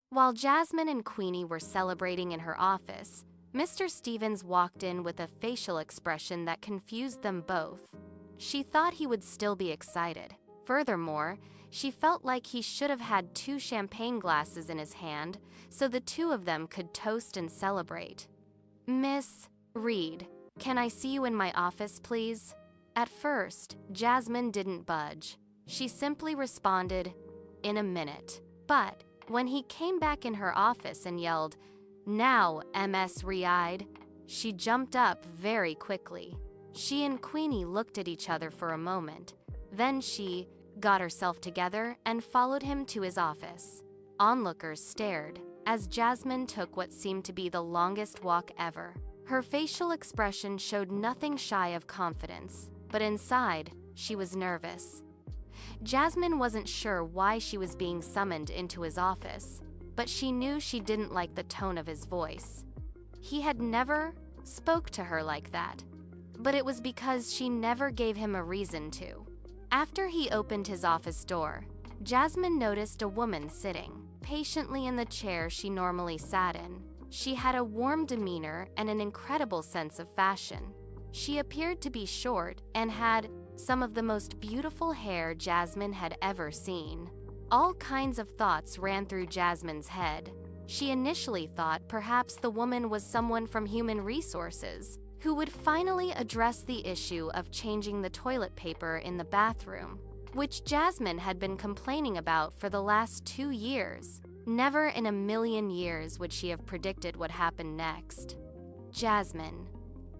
While Jasmine and Queenie were celebrating in her office, Mr. Stevens walked in with a facial expression that confused them both. She thought he would still be excited. Furthermore, she felt like he should have had 2 champagne glasses in his hand so the two of them could toast and celebrate. "Miss Reed, can I see you in my office, please?" At first, Jasmine didn't budge. She simply responded, "In a minute." But when he came back in her office and yelled, "Now, Ms. Reed," she jumped up very quickly. She and Queenie looked at each other for a moment. Then she got herself together and followed him to his office. Onlookers stared as Jasmine took what seemed to be the longest walk ever. Her facial expression showed nothing shy of confidence, but inside, she was nervous. Jasmine wasn't sure why she was being summoned into his office, but she knew she didn't like the tone of his voice. He had never spoke to her like that, but it was because she never gave him a reason to. After he opened his office door, Jasmine noticed a woman sitting patiently in the chair she normally sat in. She had a warm demeanor and an incredible sense of fashion. She appeared to be short and had some of the most beautiful hair Jasmine had ever seen. All kinds of thoughts ran through Jasmine's head. She initially thought perhaps the woman was someone from Human Resources who would finally address the issue of changing the toilet paper in the bathroom, which Jasmine had been complaining about for the last 2 years. Never in a million years would she have predicted what happened next. "Jasmine,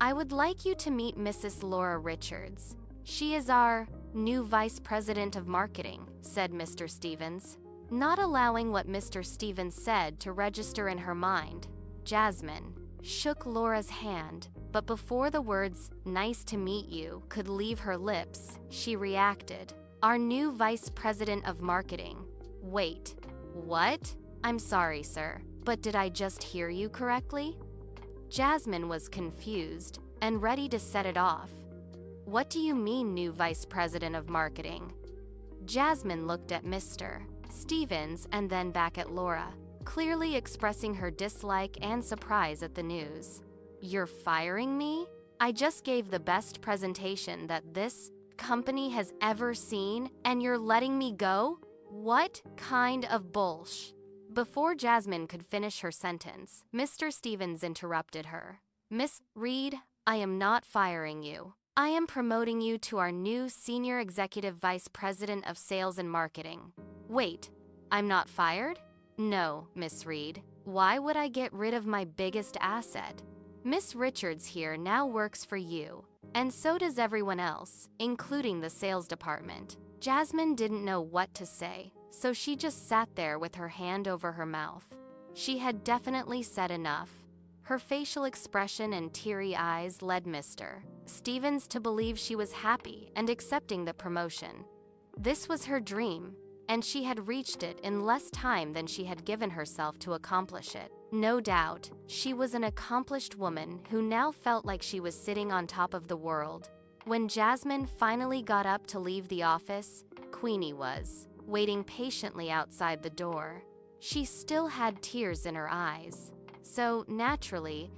I would like you to meet Mrs. Laura Richards. She is our new Vice President of Marketing," said Mr. Stevens. Not allowing what Mr. Stevens said to register in her mind, Jasmine shook Laura's hand, but before the words, "Nice to meet you," could leave her lips, she reacted, "Our new Vice President of Marketing. Wait, what? I'm sorry, sir, but did I just hear you correctly?" Jasmine was confused and ready to set it off. "What do you mean, new Vice President of Marketing?" Jasmine looked at Mr. Stevens and then back at Laura, clearly expressing her dislike and surprise at the news. "You're firing me? I just gave the best presentation that this company has ever seen, and you're letting me go? What kind of bullsh?" Before Jasmine could finish her sentence, Mr. Stevens interrupted her. "Miss Reed, I am not firing you. I am promoting you to our new Senior Executive Vice President of Sales and Marketing." "Wait, I'm not fired?" "No, Miss Reed. Why would I get rid of my biggest asset? Miss Richards here now works for you, and so does everyone else, including the sales department." Jasmine didn't know what to say, so she just sat there with her hand over her mouth. She had definitely said enough. Her facial expression and teary eyes led Mr. Stevens to believe she was happy and accepting the promotion. This was her dream, and she had reached it in less time than she had given herself to accomplish it. No doubt, she was an accomplished woman who now felt like she was sitting on top of the world. When Jasmine finally got up to leave the office, Queenie was waiting patiently outside the door. She still had tears in her eyes, so naturally,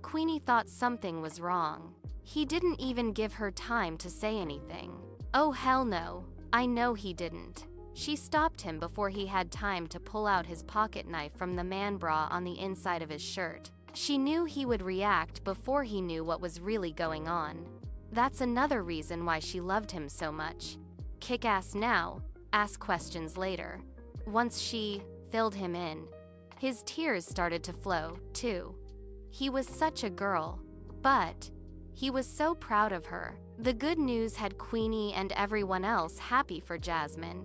Queenie thought something was wrong. He didn't even give her time to say anything. "Oh hell no, I know he didn't." She stopped him before he had time to pull out his pocket knife from the man bra on the inside of his shirt. She knew he would react before he knew what was really going on. That's another reason why she loved him so much. Kick ass now, ask questions later. Once she filled him in, his tears started to flow, too. He was such a girl, but he was so proud of her. The good news had Queenie and everyone else happy for Jasmine.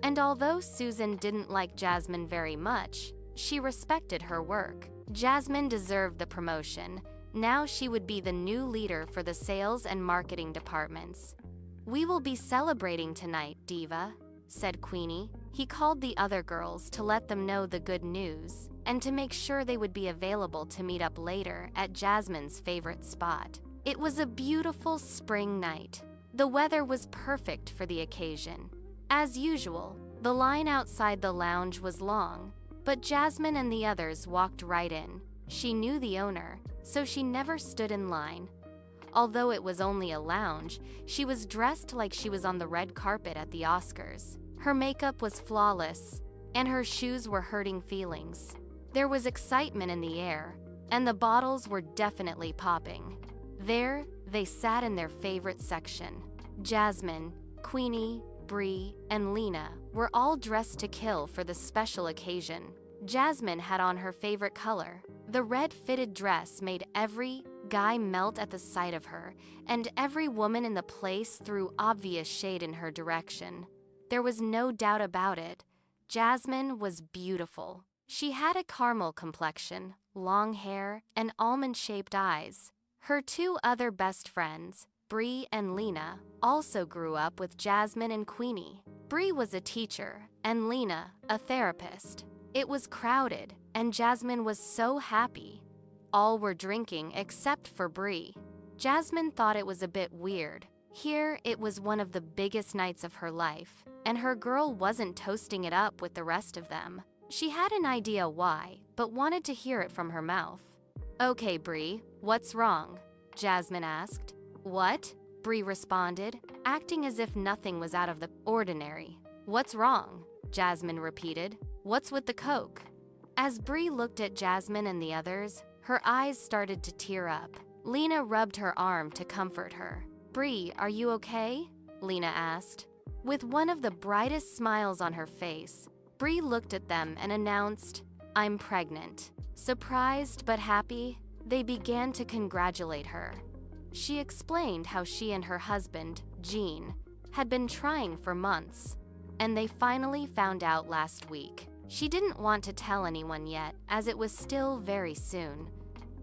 And although Susan didn't like Jasmine very much, she respected her work. Jasmine deserved the promotion. Now she would be the new leader for the sales and marketing departments. "We will be celebrating tonight, Diva," said Queenie. He called the other girls to let them know the good news and to make sure they would be available to meet up later at Jasmine's favorite spot. It was a beautiful spring night. The weather was perfect for the occasion. As usual, the line outside the lounge was long. But Jasmine and the others walked right in. She knew the owner, so she never stood in line. Although it was only a lounge, she was dressed like she was on the red carpet at the Oscars. Her makeup was flawless, and her shoes were hurting feelings. There was excitement in the air, and the bottles were definitely popping. There, they sat in their favorite section. Jasmine, Queenie, Bree, and Lena were all dressed to kill for the special occasion. Jasmine had on her favorite color. The red fitted dress made every guy melt at the sight of her, and every woman in the place threw obvious shade in her direction. There was no doubt about it. Jasmine was beautiful. She had a caramel complexion, long hair, and almond-shaped eyes. Her two other best friends, Bree and Lena, also grew up with Jasmine and Queenie. Bree was a teacher, and Lena, a therapist. It was crowded, and Jasmine was so happy. All were drinking except for Bree. Jasmine thought it was a bit weird. Here, it was one of the biggest nights of her life, and her girl wasn't toasting it up with the rest of them. She had an idea why, but wanted to hear it from her mouth. "Okay, Bree, what's wrong?" Jasmine asked. "What?" Bree responded, acting as if nothing was out of the ordinary. "What's wrong?" Jasmine repeated. "What's with the Coke?" As Bree looked at Jasmine and the others, her eyes started to tear up. Lena rubbed her arm to comfort her. "Bree, are you okay?" Lena asked. With one of the brightest smiles on her face, Bree looked at them and announced, "I'm pregnant." Surprised but happy, they began to congratulate her. She explained how she and her husband, Gene, had been trying for months, and they finally found out last week. She didn't want to tell anyone yet, as it was still very soon.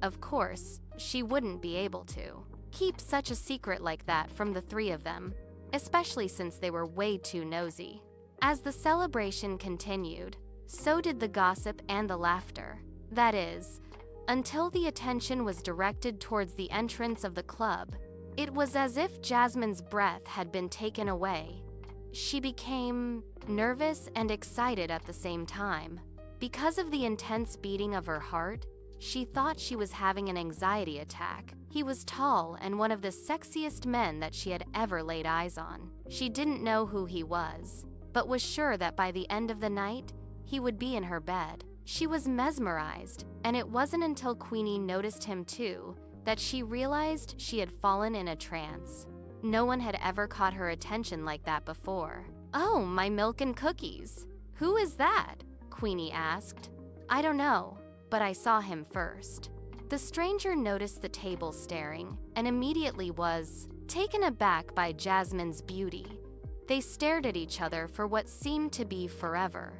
Of course, she wouldn't be able to keep such a secret like that from the three of them, especially since they were way too nosy. As the celebration continued, so did the gossip and the laughter. That is, until the attention was directed towards the entrance of the club. It was as if Jasmine's breath had been taken away. She became nervous and excited at the same time. Because of the intense beating of her heart, she thought she was having an anxiety attack. He was tall and one of the sexiest men that she had ever laid eyes on. She didn't know who he was, but was sure that by the end of the night, he would be in her bed. She was mesmerized, and it wasn't until Queenie noticed him too that she realized she had fallen in a trance. No one had ever caught her attention like that before. "Oh, my milk and cookies. Who is that?" Queenie asked. "I don't know, but I saw him first." The stranger noticed the table staring and immediately was taken aback by Jasmine's beauty. They stared at each other for what seemed to be forever.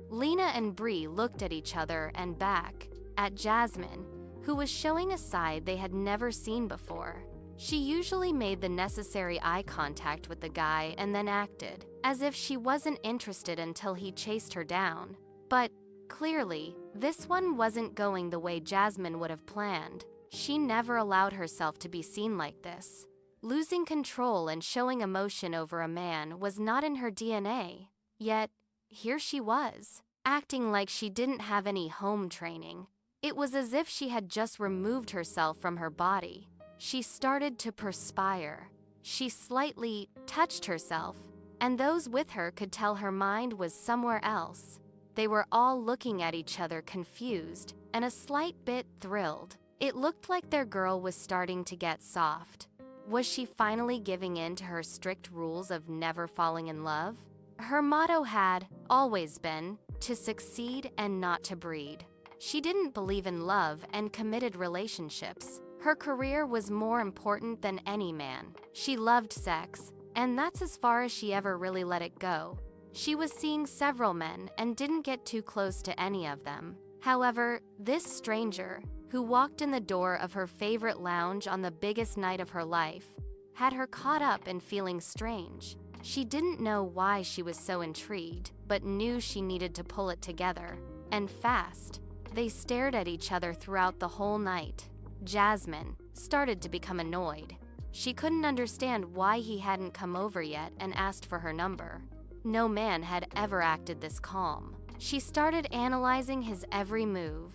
Lena and Bree looked at each other and back at Jasmine, who was showing a side they had never seen before. She usually made the necessary eye contact with the guy and then acted as if she wasn't interested until he chased her down. But clearly, this one wasn't going the way Jasmine would have planned. She never allowed herself to be seen like this. Losing control and showing emotion over a man was not in her DNA. Yet, here she was, acting like she didn't have any home training. It was as if she had just removed herself from her body. She started to perspire. She slightly touched herself, and those with her could tell her mind was somewhere else. They were all looking at each other confused and a slight bit thrilled. It looked like their girl was starting to get soft. Was she finally giving in to her strict rules of never falling in love? Her motto had always been to succeed and not to breed. She didn't believe in love and committed relationships. Her career was more important than any man. She loved sex, and that's as far as she ever really let it go. She was seeing several men and didn't get too close to any of them. However, this stranger, who walked in the door of her favorite lounge on the biggest night of her life, had her caught up in feeling strange. She didn't know why she was so intrigued, but knew she needed to pull it together, and fast. They stared at each other throughout the whole night. Jasmine started to become annoyed. She couldn't understand why he hadn't come over yet and asked for her number. No man had ever acted this calm. She started analyzing his every move.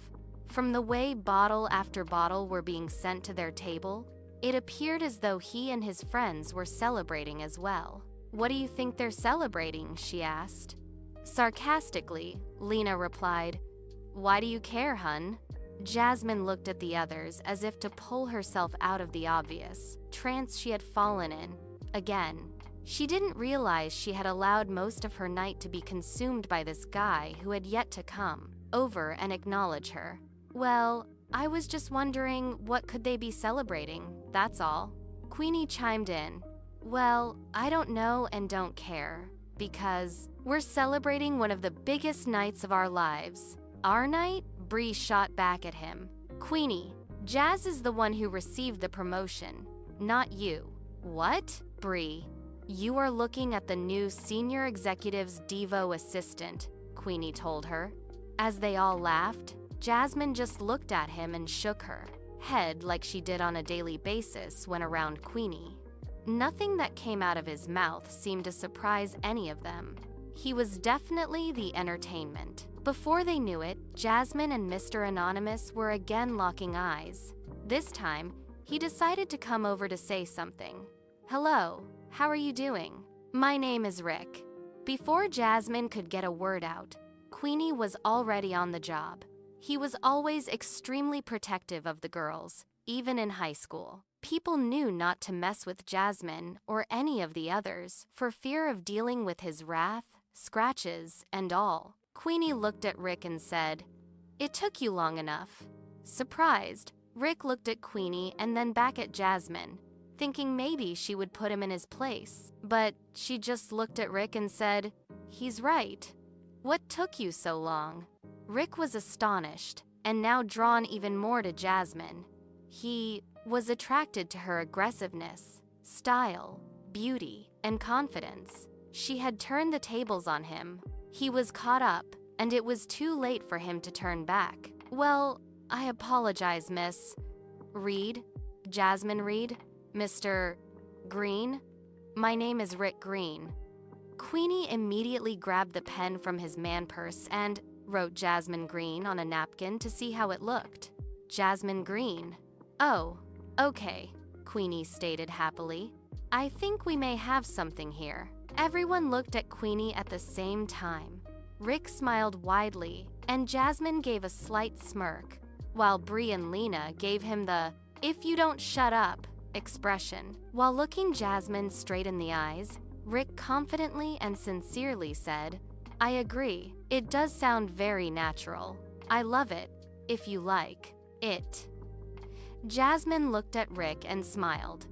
From the way bottle after bottle were being sent to their table, it appeared as though he and his friends were celebrating as well. "What do you think they're celebrating?" she asked. Sarcastically, Lena replied, "Why do you care, hun?" Jasmine looked at the others as if to pull herself out of the obvious trance she had fallen in. Again, she didn't realize she had allowed most of her night to be consumed by this guy who had yet to come over and acknowledge her. "Well, I was just wondering what could they be celebrating, that's all." Queenie chimed in, "Well, I don't know and don't care, because we're celebrating one of the biggest nights of our lives." "Our night?" Bree shot back at him. "Queenie, Jazz is the one who received the promotion, not you." "What?" "Bree, you are looking at the new senior executive's Diva assistant," Queenie told her. As they all laughed, Jasmine just looked at him and shook her head like she did on a daily basis when around Queenie. Nothing that came out of his mouth seemed to surprise any of them. He was definitely the entertainment. Before they knew it, Jasmine and Mr. Anonymous were again locking eyes. This time, he decided to come over to say something. "Hello, how are you doing? My name is Rick." Before Jasmine could get a word out, Queenie was already on the job. He was always extremely protective of the girls, even in high school. People knew not to mess with Jasmine or any of the others for fear of dealing with his wrath, scratches, and all. Queenie looked at Rick and said, "It took you long enough." Surprised, Rick looked at Queenie and then back at Jasmine, thinking maybe she would put him in his place. But she just looked at Rick and said, "He's right. What took you so long?" Rick was astonished, and now drawn even more to Jasmine. He was attracted to her aggressiveness, style, beauty, and confidence. She had turned the tables on him. He was caught up, and it was too late for him to turn back. "Well, I apologize, Miss Reed. Jasmine Reed? Mr. Green? My name is Rick Green." Queenie immediately grabbed the pen from his man purse and wrote Jasmine Green on a napkin to see how it looked. "Jasmine Green. Oh, okay," Queenie stated happily. "I think we may have something here." Everyone looked at Queenie at the same time. Rick smiled widely, and Jasmine gave a slight smirk, while Bree and Lena gave him the "if you don't shut up" expression. While looking Jasmine straight in the eyes, Rick confidently and sincerely said, "I agree. It does sound very natural. I love it, if you like it." Jasmine looked at Rick and smiled.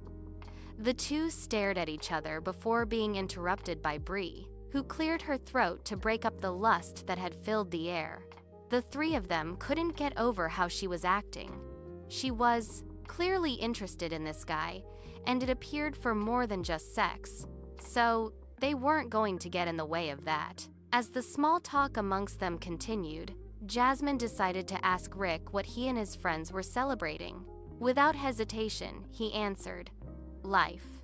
The two stared at each other before being interrupted by Bree, who cleared her throat to break up the lust that had filled the air. The three of them couldn't get over how she was acting. She was clearly interested in this guy, and it appeared for more than just sex. So they weren't going to get in the way of that. As the small talk amongst them continued, Jasmine decided to ask Rick what he and his friends were celebrating. Without hesitation, he answered, "Life."